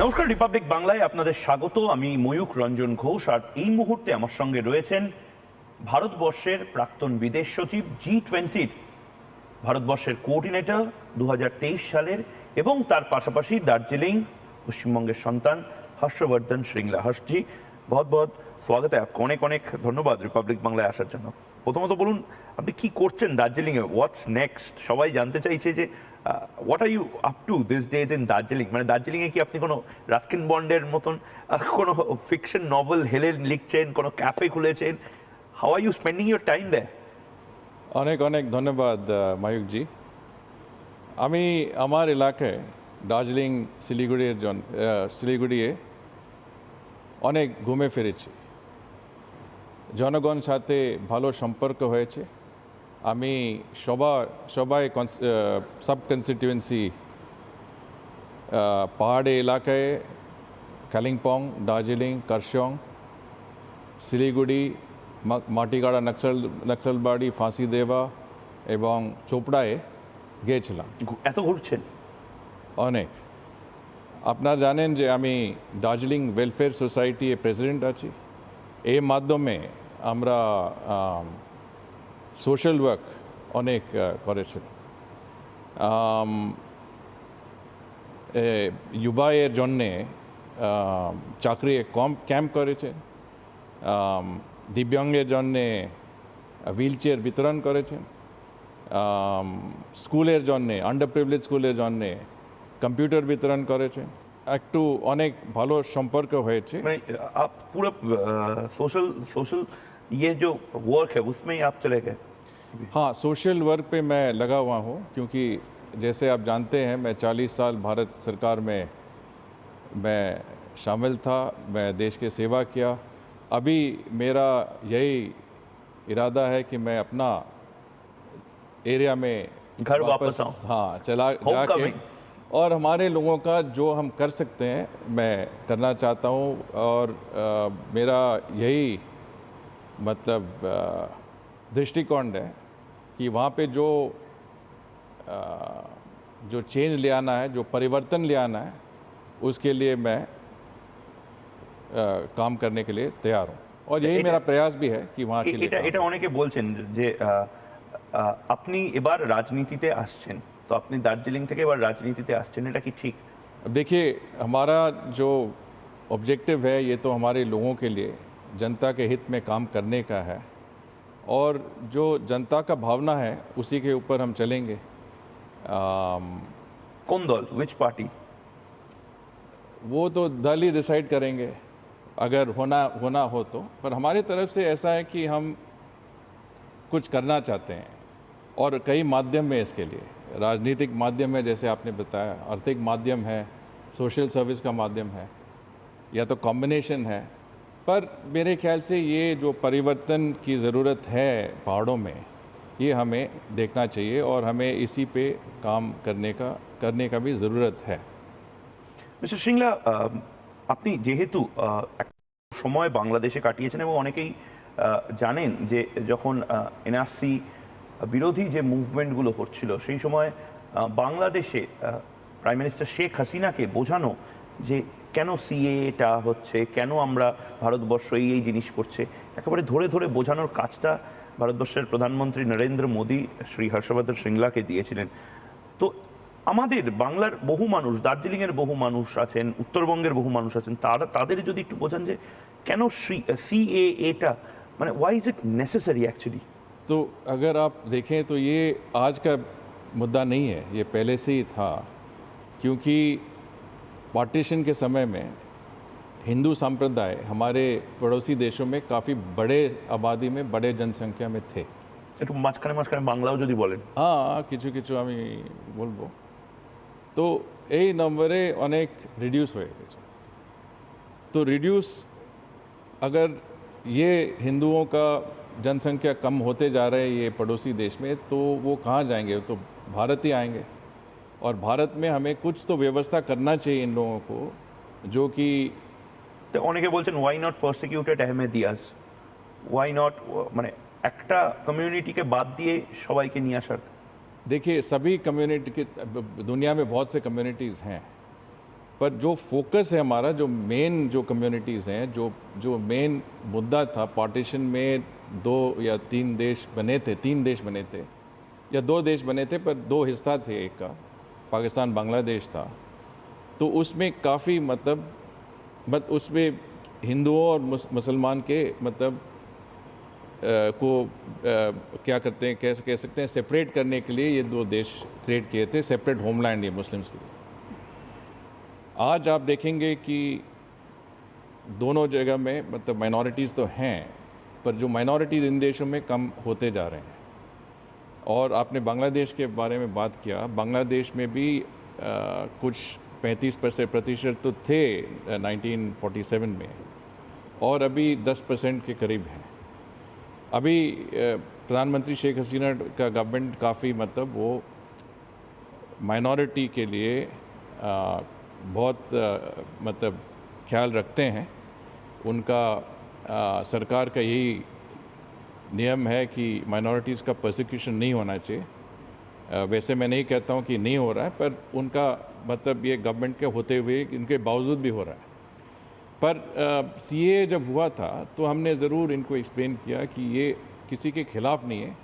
নমস্কার, রিপাবলিক বাংলায় আপনাদের স্বাগত। আমি ময়ূক রঞ্জন ঘোষ, আর এই মুহূর্তে আমার সঙ্গে রয়েছেন ভারতবর্ষের প্রাক্তন বিদেশ সচিব, G20-র ভারতবর্ষের কোঅর্ডিনেটর 2023 সালের, এবং তার পাশাপাশি দার্জিলিং পশ্চিমবঙ্গের সন্তান হর্ষবর্ধন শ্রিংলা। হর্ষজি, বহুত বহুত স্বাগত है आपको, অনেক অনেক ধন্যবাদ রিপাবলিক বাংলায় আসার জন্য। প্রথমত বলুন, আপনি কি করছেন দার্জিলিংয়ে? What's next? সবাই জানতে চাইছে যে what are you up to these days in Darjeeling. মানে দার্জিলিংয়ে কি আপনি কোনো রাস্কিন বন্ডের মতন কোনো ফিকশন নভেল হেলে লিখছেন, কোনো ক্যাফে খুলেছেন? How are you spending your time there? অনেক অনেক ধন্যবাদ মায়ুকজি। আমি আমার এলাকায় দার্জিলিং শিলিগুড়িয়ে অনেক ঘুরে ফিরেছি। জনগণ সাথে ভালো সম্পর্ক হয়েছে। আমি সবাই সাব কনস্টিটিউয়েন্সি পাহাড়ি এলাকায় কালিম্পং, দার্জিলিং, কার্শিয়ং, শিলিগুড়ি, মাটিগাড়া নকশালবাড়ি, ফাঁসিদেওয়া এবং চোপড়ায় গিয়েছিলাম। এত ঘুরছেন? অনেক। আপনারা জানেন যে আমি দার্জিলিং ওয়েলফেয়ার সোসাইটি প্রেসিডেন্ট আছি। এই মাধ্যমে আমরা সোশ্যাল ওয়ার্ক অনেক করেছি। যুবায়ের জন্যে চাকরি ক্যাম্প করেছে, দিব্যাঙ্গের জন্যে হুইল চেয়ার বিতরণ করেছেন, স্কুলের জন্যে আন্ডার প্রিভিলেজ স্কুলের জন্যে কম্পিউটার বিতরণ করেছেন। একটু অনেক ভালো সম্পর্ক হয়েছে। মানে आप पूरा सोशल ये जो वर्क है उसमें ही आप चले गए? हाँ, सोशल वर्क पे मैं लगा हुआ हूँ, क्योंकि जैसे आप जानते हैं मैं 40 साल भारत सरकार में मैं शामिल था। मैं देश की सेवा किया। अभी मेरा यही इरादा है कि मैं अपना एरिया में घर वापस आऊं। हाँ, चला जाके और हमारे लोगों का जो हम कर सकते हैं मैं करना चाहता हूँ। और मेरा यही मतलब दृष्टिकोण है कि वहाँ पे जो चेंज ले आना है, जो परिवर्तन ले आना है, उसके लिए मैं काम करने के लिए तैयार हूँ। और यही मेरा प्रयास भी है कि वहाँ के लिए এটা অনেকে বলছেন যে আপনি এবার রাজনীতিতে আসছেন, তো আপনি দার্জিলিং থেকে এবার রাজনীতিতে আসছেন, এটা কি ঠিক? देखिए, हमारा जो ऑब्जेक्टिव है ये तो हमारे लोगों के लिए जनता के हित में काम करने का है, और जो जनता का भावना है उसी के ऊपर हम चलेंगे। কোন দল, which পার্টি? वो तो दल ही डिसाइड करेंगे अगर होना हो तो। पर हमारी तरफ से ऐसा है कि हम कुछ करना चाहते हैं, और कई माध्यम में इसके लिए। राजनीतिक माध्यम है, जैसे आपने बताया, आर्थिक माध्यम है, सोशल सर्विस का माध्यम है, या तो कॉम्बिनेशन है। पर मेरे ख्याल से ये जो परिवर्तन की ज़रूरत है पहाड़ों में, ये हमें देखना चाहिए, और हमें इसी पे काम करने का भी ज़रूरत है। মিস্টার সিংলা, আপনি যেহেতু এক সময় বাংলাদেশে কাটিয়েছেন, এবং অনেকেই জানেন যে যখন এনআরসি বিরোধী যে মুভমেন্টগুলো হচ্ছিল সেই সময় বাংলাদেশে প্রাইম মিনিস্টার শেখ হাসিনাকে বোঝানো যে কেন সিএটা হচ্ছে, কেন আমরা ভারতবর্ষ এই জিনিস করছে, একেবারে ধরে ধরে বোঝানোর কাজটা ভারতবর্ষের প্রধানমন্ত্রী নরেন্দ্র মোদী শ্রী হর্ষবর্ধন শ্রিংলাকে দিয়েছিলেন। তো আমাদের বাংলার বহু মানুষ, দার্জিলিংয়ের বহু মানুষ আছেন, উত্তরবঙ্গের বহু মানুষ আছেন, তাদের যদি একটু বোঝান যে কেন সিএএটা, মানে why is it necessary actually? तो अगर आप देखें तो ये आज का मुद्दा नहीं है, ये पहले से ही था। क्योंकि पार्टीशन के समय में हिंदू संप्रदाय हमारे पड़ोसी देशों में काफ़ी बड़े आबादी में, बड़े जनसंख्या में थे। একটু মাঝখানে মাঝখানে বাংলাও যদি বলেন। हाँ, কিছু কিছু আমি বলবো। তো এই নম্বরে অনেক রিডিউস হয়ে গেছে। तो रिड्यूस, अगर ये हिंदुओं का जनसंख्या कम होते जा रहे हैं ये पड़ोसी देश में, तो वो कहाँ जाएंगे? तो भारत ही आएंगे। और भारत में हमें कुछ तो व्यवस्था करना चाहिए इन लोगों को, जो कि তো অনেকে বলছেন why not prosecuted Ahmadiyas, why not, মানে একটা কমিউনিটিকে বাদ দিয়ে সবাইকে নিয়ে আসার। देखिए, सभी कम्युनिटी के दुनिया में बहुत से कम्युनिटीज़ हैं, पर जो फोकस है हमारा, जो मेन जो कम्युनिटीज़ हैं, जो मेन मुद्दा था पार्टीशन में, 2 या 3 देश बने थे, 3 देश बने थे या 2 देश बने थे, पर 2 हिस्सा थे, एक का पाकिस्तान बांग्लादेश था। तो उसमें काफ़ी मतलब उसमें हिंदुओं और मुसलमान के मतलब क्या करते हैं, कैसे कह सकते हैं, सेपरेट करने के लिए ये 2 देश क्रिएट किए थे, सेपरेट होमलैंड ये मुस्लिम्स के लिए। आज आप देखेंगे कि दोनों जगह में मतलब माइनॉरिटीज़ तो हैं, पर जो माइनॉरिटीज़ इन देशों में कम होते जा रहे हैं। और आपने बांग्लादेश के बारे में बात किया, बांग्लादेश में भी कुछ 35% तो थे 1947 में, और अभी 10% के करीब हैं। अभी प्रधानमंत्री शेख हसीना का गवर्नमेंट काफ़ी मतलब वो माइनॉरिटी के लिए बहुत मतलब ख्याल रखते हैं। उनका सरकार का यही नियम है कि माइनॉरिटीज़ का प्रोसिक्यूशन नहीं होना चाहिए। वैसे मैं नहीं कहता हूँ कि नहीं हो रहा है, पर उनका मतलब ये गवर्नमेंट के होते हुए इनके बावजूद भी हो रहा है। पर सीए जब हुआ था तो हमने ज़रूर इनको एक्सप्लेन किया कि ये किसी के ख़िलाफ़ नहीं है,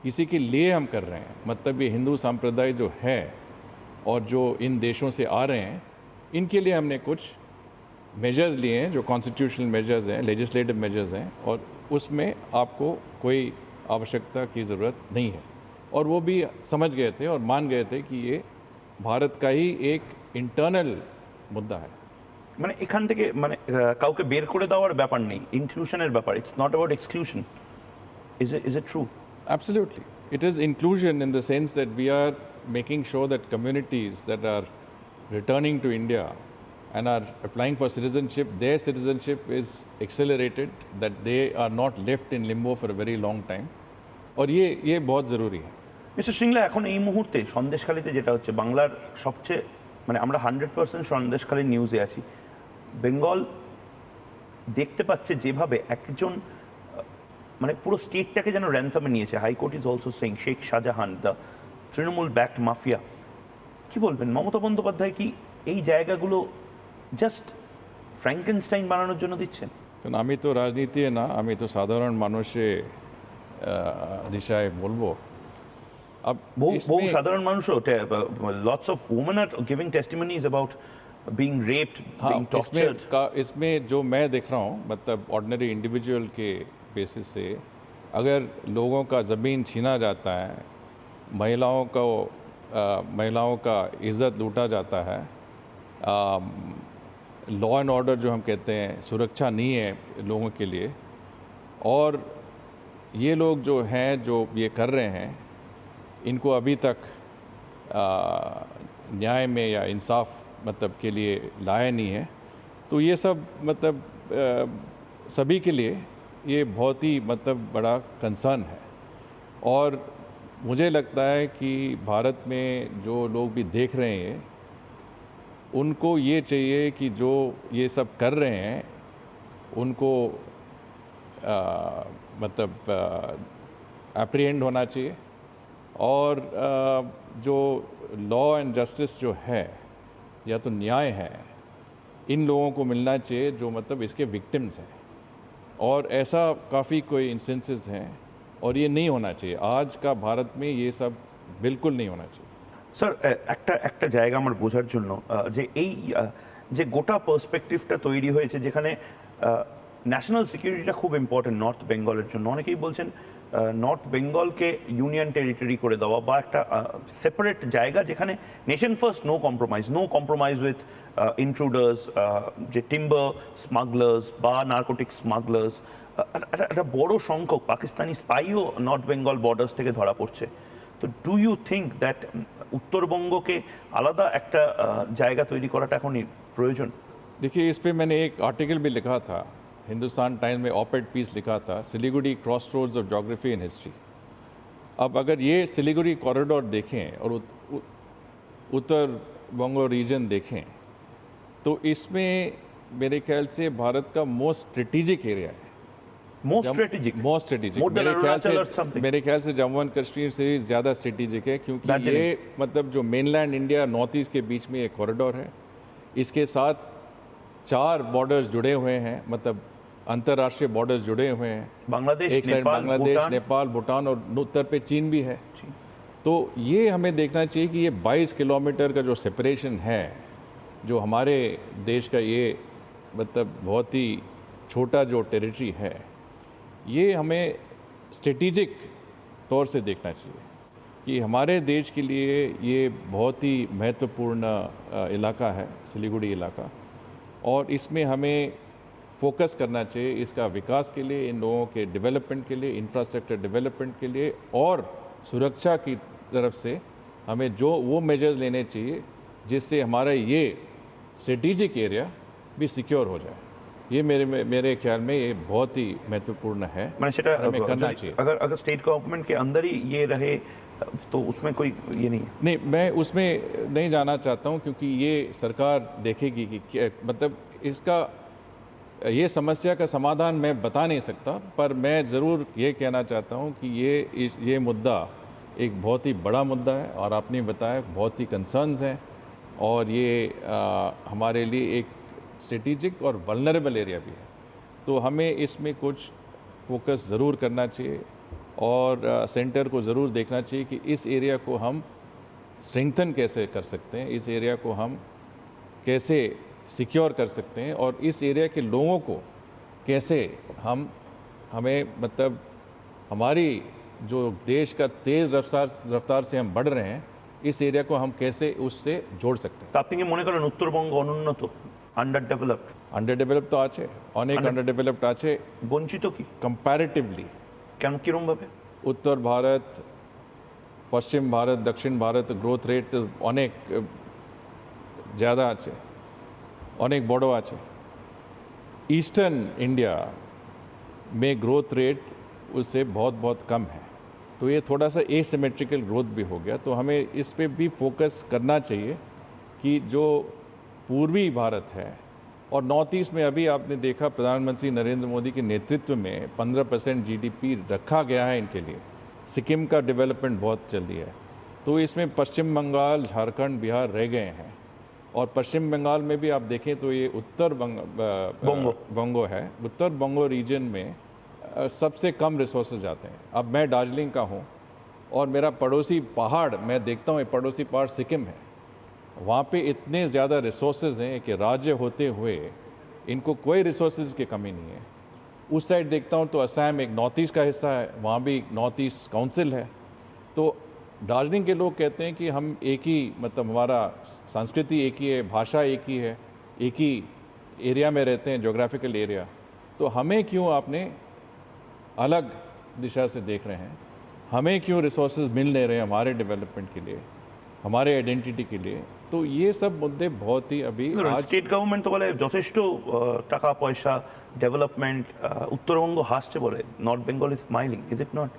किसी के लिए हम कर रहे हैं। मतलब ये हिंदू संप्रदाय जो है और जो इन देशों से आ रहे हैं, इनके लिए हमने कुछ मेजर्स लिए हैं, जो कॉन्स्टिट्यूशनल मेजर्स हैं, लेजिस्लेटिव मेजर्स हैं, और उसमें आपको कोई आवश्यकता की ज़रूरत नहीं है। और वो भी समझ गए थे और मान गए थे कि ये भारत का ही एक इंटरनल मुद्दा है। মানে এখান থেকে মানে কাউকে বের করে দেওয়ার ব্যাপার নেই, ইনক্লুশনের ব্যাপার। It's not about exclusion. Is it true? Absolutely. It is inclusion in the sense that we are making sure that communities that are returning to India and are applying for citizenship, their citizenship is accelerated, that they are not left in limbo for a very long time. और ये बहुत ज़रूरी है। Mister Singla, এখন এই মুহূর্তে সন্দেশখালীতে যেটা হচ্ছে, বাংলার সবচেয়ে মানে আমরা 100% সন্দেশখালীর নিউজে আছি। বেঙ্গল দেখতে পাচ্ছে যেভাবে একজন মানে পুরো স্টেটটাকে যেন র্যানসামে নিয়েছে। High court is also saying Sheikh Shahjahan, the Trinamool backed mafia. কি বলবেন, মমতা বন্দ্যোপাধ্যায় কি এই জায়গাগুলো জাস্ট ফ্র্যাঙ্কেনস্টাইন বানানোর জন্য দিচ্ছেন? কারণ আমি তো রাজনীতি না, আমি তো সাধারণ মানুষের দিশায় বলবো। अब বহু সাধারণ মানুষও, lots of women are giving টেস্টিমনিজ about being raped, being tortured. इसमें जो मैं देख रहा हूँ, मतलब ऑर्डिनरी इंडिविजुअल के बेसिस से, अगर लोगों का ज़मीन छीना जाता है, महिलाओं का इज़्ज़त लूटा जाता है, लॉ एंड ऑर्डर जो हम कहते हैं, सुरक्षा नहीं है लोगों के लिए, और ये लोग जो हैं जो ये कर रहे हैं, इनको अभी तक न्याय में या इंसाफ मतलब के लिए लाया नहीं है, तो ये सब मतलब सभी के लिए ये बहुत ही मतलब बड़ा कंसर्न है। और मुझे लगता है कि भारत में जो लोग भी देख रहे हैं, उनको ये चाहिए कि जो ये सब कर रहे हैं उनको मतलब एप्रीहेंड होना चाहिए, और जो लॉ एंड जस्टिस जो है या तो न्याय है, इन लोगों को मिलना चाहिए जो मतलब इसके विक्टिम्स हैं। और ऐसा काफ़ी कोई इंस्टेंसेस हैं, और ये नहीं होना चाहिए। आज का भारत में ये सब बिल्कुल नहीं होना चाहिए। স্যার, একটা জায়গা আমার বোঝার জন্য, যে এই যে গোটা পার্সপেক্টিভটা তৈরি হয়েছে, যেখানে ন্যাশনাল সিকিউরিটিটা খুব ইম্পর্টেন্ট নর্থ বেঙ্গলের জন্য। অনেকেই বলছেন নর্থ বেঙ্গলকে ইউনিয়ন টেরিটরি করে দেওয়া, বা একটা সেপারেট জায়গা যেখানে nation first, no compromise with intruders, যে টিম্বার স্মাগলার্স বা নার্কোটিক স্মাগলার্স। একটা বড় সংখ্যক পাকিস্তানি স্পাইও নর্থ বেঙ্গল বর্ডার্স থেকে ধরা পড়ছে। তো ডু ইউ থিঙ্ক দ্যাট উত্তরবঙ্গকে আলাদা একটা জায়গা তৈরি করাটা এখনই প্রয়োজন? देखिए, इस पे मैंने एक आर्टिकल भी लिखा था, हिंदुस्तान टाइम्स में ऑपेड पीस लिखा था, Siliguri crossroads of geography and history. अब अगर ये सिलीगुड़ी कॉरिडोर देखें और उत्तर बंगो रीजन देखें, तो इसमें मेरे ख्याल से भारत का मोस्ट स्ट्रेटेजिक एरिया है। मोस्ट स्ट्रेटेजिक मेरे ख्याल से जम्मू एंड कश्मीर से ज़्यादा स्ट्रेटेजिक है, क्योंकि ये मतलब जो मेनलैंड इंडिया नॉर्थ ईस्ट के बीच में एक कॉरिडोर है। इसके साथ 4 बॉर्डर्स जुड़े हुए हैं, मतलब अंतर्राष्ट्रीय बॉर्डर्स जुड़े हुए हैं। बांग्लादेश, एक साइड नेपाल, बांग्लादेश, भूटान। नेपाल, भूटान और उत्तर पे चीन भी है। तो ये हमें देखना चाहिए कि ये 22 किलोमीटर का जो सेपरेशन है, जो हमारे देश का ये मतलब बहुत ही छोटा जो टेरिटरी है, ये हमें स्ट्रेटिजिक तौर से देखना चाहिए कि हमारे देश के लिए ये बहुत ही महत्वपूर्ण इलाका है, सिलीगुड़ी इलाका, और इसमें हमें फोकस करना चाहिए इसका विकास के लिए, इन लोगों के डेवलपमेंट के लिए, इंफ्रास्ट्रक्चर डेवलपमेंट के लिए, और सुरक्षा की तरफ से हमें जो वो मेजर्स लेने चाहिए जिससे हमारा ये स्ट्रेटिजिक एरिया भी सिक्योर हो जाए। ये मेरे ख्याल में ये बहुत ही महत्वपूर्ण है, মানে সেটা हमें करना चाहिए। अगर अगर स्टेट गवर्नमेंट के अंदर ही ये रहे तो उसमें कोई ये नहीं है। नहीं, मैं उसमें नहीं जाना चाहता हूँ क्योंकि ये सरकार देखेगी कि मतलब इसका ये समस्या का समाधान मैं बता नहीं सकता, पर मैं ज़रूर ये कहना चाहता हूँ कि ये मुद्दा एक बहुत ही बड़ा मुद्दा है, और आपने बताया बहुत ही कंसर्न्स हैं, और ये हमारे लिए एक स्ट्रेटिजिक और वल्नरेबल एरिया भी है। तो हमें इसमें कुछ फोकस ज़रूर करना चाहिए, और सेंटर को ज़रूर देखना चाहिए कि इस एरिया को हम स्ट्रेंथन कैसे कर सकते हैं, इस एरिया को हम कैसे सिक्योर कर सकते हैं, और इस एरिया के लोगों को कैसे हमें मतलब हमारी जो देश का तेज़ रफ्तार से हम बढ़ रहे हैं, इस एरिया को हम कैसे उससे जोड़ सकते हैं। তা আপনি কি মনে করেন উত্তরবঙ্গ অনুন্নত, আন্ডার ডেভেলপড, আন্ডার ডেভেলপ তো আছে, অনেক আন্ডার ডেভেলপড আছে বঞ্চিত কি কম্প্যারেটিভলি। কেন কিরম ভাবে? উত্তর ভারত, পশ্চিম ভারত, দক্ষিণ ভারত গ্রোথ রেট অনেক ज़्यादा আছে, অনেক বড় আছে। ईस्टर्न इंडिया में ग्रोथ रेट उससे बहुत बहुत कम है, तो ये थोड़ा सा एसिमेट्रिकल ग्रोथ भी हो गया। तो हमें इस पे भी फोकस करना चाहिए कि जो पूर्वी भारत है और नॉर्थ ईस्ट में, अभी आपने देखा प्रधानमंत्री नरेंद्र मोदी के नेतृत्व में 15% जीडीपी रखा गया है इनके लिए। सिक्किम का डेवलपमेंट बहुत जल्दी है, तो इसमें पश्चिम बंगाल, झारखंड, बिहार रह गए हैं। और पश्चिम बंगाल में भी आप देखें तो ये उत्तर बंगो है। उत्तर बंगो रीजन में सबसे कम रिसोर्सेज आते हैं। अब मैं दार्जिलिंग का हूँ, और मेरा पड़ोसी पहाड़, मैं देखता हूँ पड़ोसी पहाड़ सिक्किम है, वहाँ पे इतने ज़्यादा रिसोर्सेज हैं कि राज्य होते हुए इनको कोई रिसोर्सेज की कमी नहीं है। उस साइड देखता हूँ तो असम एक नॉर्थ ईस्ट का हिस्सा है, वहाँ भी नॉर्थ ईस्ट काउंसिल है। तो दार्जिलिंग के लोग कहते हैं कि हम एक ही, मतलब हमारा संस्कृति एक ही है, भाषा एक ही है, एक ही एरिया में रहते हैं, ज्योग्राफिकल एरिया, तो हमें क्यों आपने अलग दिशा से देख रहे हैं, हमें क्यों रिसोर्सेज मिल नहीं रहे हमारे डेवलपमेंट के लिए, हमारे आइडेंटिटी के लिए। तो ये सब मुद्दे बहुत ही अभी आज স্টেট গভর্নমেন্ট তো বলে যথেষ্ট টাকা পয়সা ডেভেলপমেন্ট, উত্তরবঙ্গ হাসছে বলে, north Bengal is smiling, is it not?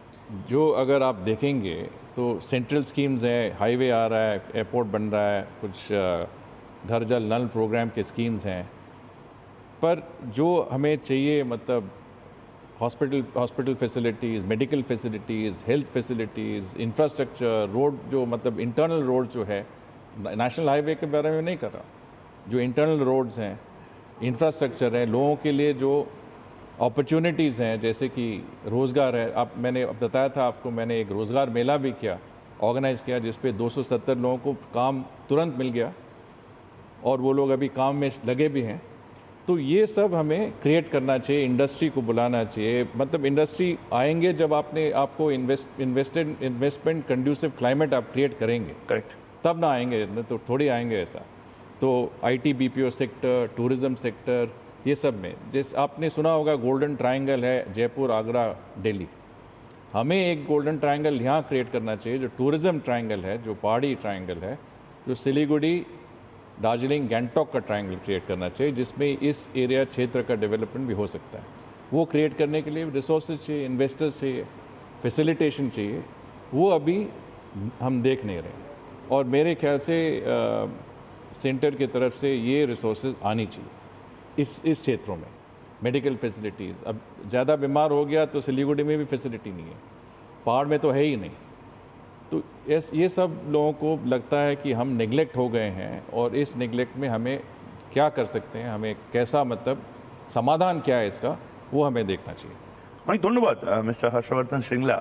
जो अगर आप देखेंगे तो सेंट्रल स्कीम्स हैं, हाईवे आ रहा है, एयरपोर्ट बन रहा है, कुछ घर जल नल प्रोग्राम के स्कीम्स हैं, पर जो हमें चाहिए मतलब hospital facilities, medical facilities, health facilities, infrastructure, road, जो मतलब इंटरनल रोड जो है, नेशनल हाईवे के बारे में नहीं कर रहा, जो इंटरनल रोड्स हैं, इंफ्रास्ट्रक्चर है, लोगों के लिए जो अपॉर्चुनिटीज़ हैं, जैसे कि रोज़गार है। अब मैंने बताया था आपको, मैंने एक रोज़गार मेला भी किया, ऑर्गेनाइज़ किया, जिस पे 270 लोगों को काम तुरंत मिल गया, और वो लोग अभी काम में लगे भी हैं। तो ये सब हमें क्रिएट करना चाहिए, इंडस्ट्री को बुलाना चाहिए। मतलब इंडस्ट्री आएंगे जब आपको इन्वेस्टमेंट कंड्यूसिव क्लाइमेट आप क्रिएट करेंगे, करेक्ट, तब ना आएंगे, नहीं तो थोड़ी आएंगे ऐसा। तो IT, BPO sector, tourism sector, ये सब में, जैसे आपने सुना होगा गोल्डन ट्रायंगल है, जयपुर, आगरा, दिल्ली। हमें एक गोल्डन ट्रायंगल यहाँ क्रिएट करना चाहिए, जो टूरिज़्म ट्रायंगल है, जो पहाड़ी ट्रायंगल है, जो सिलीगुड़ी, दार्जिलिंग, गैंगटॉक का ट्रायंगल क्रिएट करना चाहिए, जिसमें इस एरिया क्षेत्र का डेवलपमेंट भी हो सकता है। वो क्रिएट करने के लिए रिसोर्सेज चाहिए, इन्वेस्टर्स चाहिए, फैसिलिटेशन चाहिए, वो अभी हम देख नहीं रहे। और मेरे ख्याल से सेंटर की तरफ से ये रिसोर्सेज आनी चाहिए इस क्षेत्रों में। मेडिकल फैसिलिटीज़, अब ज़्यादा बीमार हो गया तो सिलीगुड़ी में भी फैसिलिटी नहीं है, पहाड़ में तो है ही नहीं। तो ये सब लोगों को लगता है कि हम नेग्लेक्ट हो गए हैं, और इस नेग्लेक्ट में हमें क्या कर सकते हैं, हमें कैसा मतलब समाधान क्या है इसका, वो हमें देखना चाहिए। অনেক ধন্যবাদ মিস্টার হর্ষবর্ধন শ্রিংলা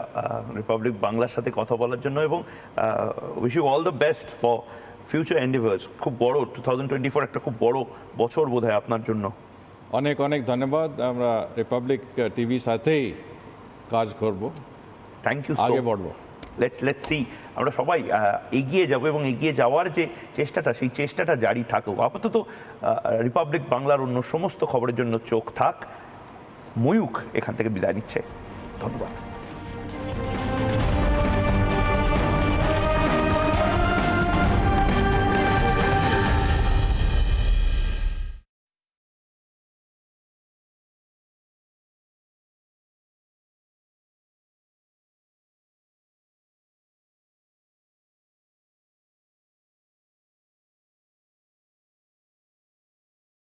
রিপাবলিক বাংলার সাথে কথা বলার জন্য, এবং wish you all the best for future endeavours. খুব বড় 2024 একটা খুব বড় বছর বোধহয় আপনার জন্য। অনেক অনেক ধন্যবাদ, আমরা রিপাবলিক টিভির সাথেই কাজ করব, থ্যাংক ইউ, আগে বড়বো। লেটস সি, আমরা সবাই এগিয়ে যাব এবং এগিয়ে যাওয়ার যে চেষ্টাটা, সেই চেষ্টাটা জারি থাকুক। আপাতত রিপাবলিক বাংলার অন্য সমস্ত খবরের জন্য চোখ থাক। ময়ূখ এখান থেকে বিদায় নিচ্ছে। ধন্যবাদ।